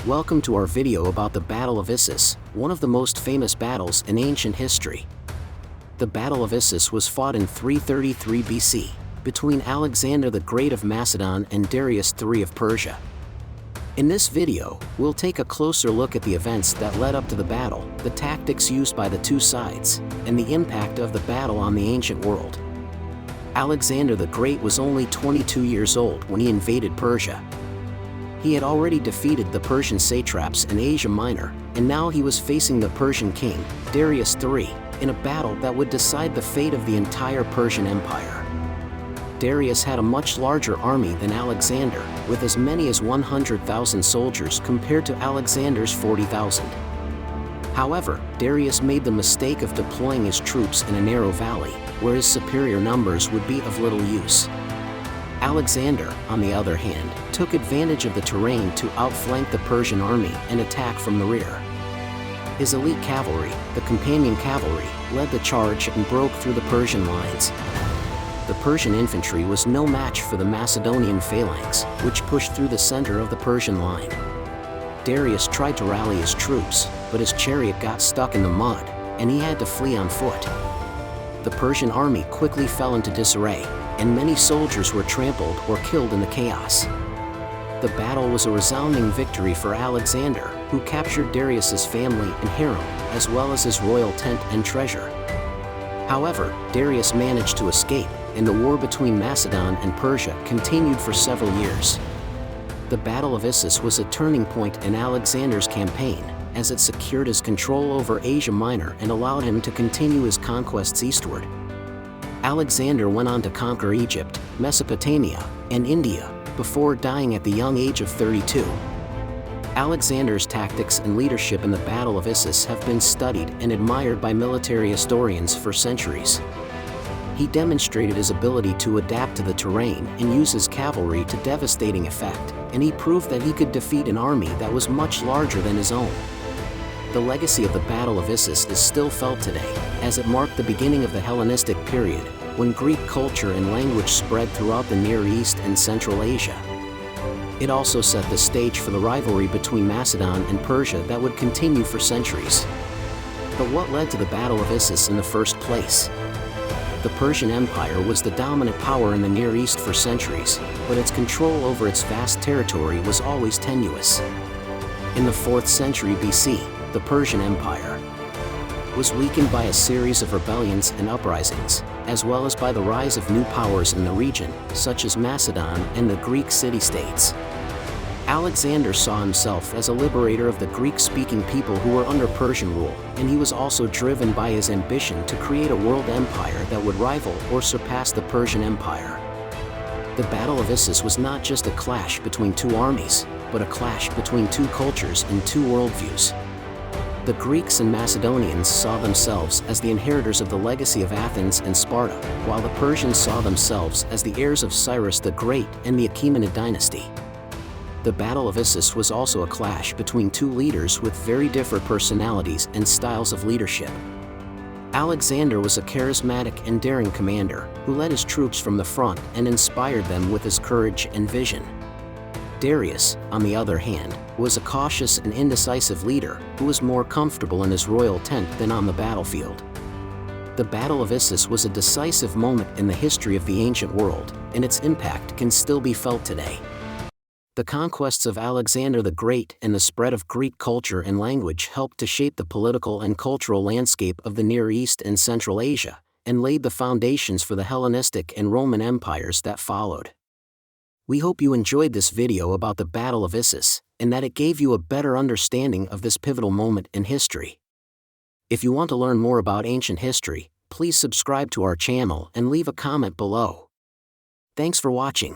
Welcome to our video about the Battle of Issus, one of the most famous battles in ancient history. The Battle of Issus was fought in 333 BC, between Alexander the Great of Macedon and Darius III of Persia. In this video, we'll take a closer look at the events that led up to the battle, the tactics used by the two sides, and the impact of the battle on the ancient world. Alexander the Great was only 22 years old when he invaded Persia. He had already defeated the Persian satraps in Asia Minor, and now he was facing the Persian king, Darius III, in a battle that would decide the fate of the entire Persian Empire. Darius had a much larger army than Alexander, with as many as 100,000 soldiers compared to Alexander's 40,000. However, Darius made the mistake of deploying his troops in a narrow valley, where his superior numbers would be of little use. Alexander, on the other hand, took advantage of the terrain to outflank the Persian army and attack from the rear. His elite cavalry, the companion cavalry, led the charge and broke through the Persian lines. The Persian infantry was no match for the Macedonian phalanx, which pushed through the center of the Persian line. Darius tried to rally his troops, but his chariot got stuck in the mud, and he had to flee on foot. The Persian army quickly fell into disarray, and many soldiers were trampled or killed in the chaos. The battle was a resounding victory for Alexander, who captured Darius's family and harem, as well as his royal tent and treasure. However, Darius managed to escape, and the war between Macedon and Persia continued for several years. The Battle of Issus was a turning point in Alexander's campaign, as it secured his control over Asia Minor and allowed him to continue his conquests eastward. Alexander went on to conquer Egypt, Mesopotamia, and India, before dying at the young age of 32. Alexander's tactics and leadership in the Battle of Issus have been studied and admired by military historians for centuries. He demonstrated his ability to adapt to the terrain and use his cavalry to devastating effect, and he proved that he could defeat an army that was much larger than his own. The legacy of the Battle of Issus is still felt today, as it marked the beginning of the Hellenistic period, when Greek culture and language spread throughout the Near East and Central Asia. It also set the stage for the rivalry between Macedon and Persia that would continue for centuries. But what led to the Battle of Issus in the first place? The Persian Empire was the dominant power in the Near East for centuries, but its control over its vast territory was always tenuous. In the 4th century BC, the Persian Empire was weakened by a series of rebellions and uprisings, as well as by the rise of new powers in the region, such as Macedon and the Greek city-states. Alexander saw himself as a liberator of the Greek-speaking people who were under Persian rule, and he was also driven by his ambition to create a world empire that would rival or surpass the Persian Empire. The Battle of Issus was not just a clash between two armies, but a clash between two cultures and two worldviews. The Greeks and Macedonians saw themselves as the inheritors of the legacy of Athens and Sparta, while the Persians saw themselves as the heirs of Cyrus the Great and the Achaemenid dynasty. The Battle of Issus was also a clash between two leaders with very different personalities and styles of leadership. Alexander was a charismatic and daring commander who led his troops from the front and inspired them with his courage and vision. Darius, on the other hand, was a cautious and indecisive leader who was more comfortable in his royal tent than on the battlefield. The Battle of Issus was a decisive moment in the history of the ancient world, and its impact can still be felt today. The conquests of Alexander the Great and the spread of Greek culture and language helped to shape the political and cultural landscape of the Near East and Central Asia, and laid the foundations for the Hellenistic and Roman empires that followed. We hope you enjoyed this video about the Battle of Issus, and that it gave you a better understanding of this pivotal moment in history. If you want to learn more about ancient history, please subscribe to our channel and leave a comment below. Thanks for watching.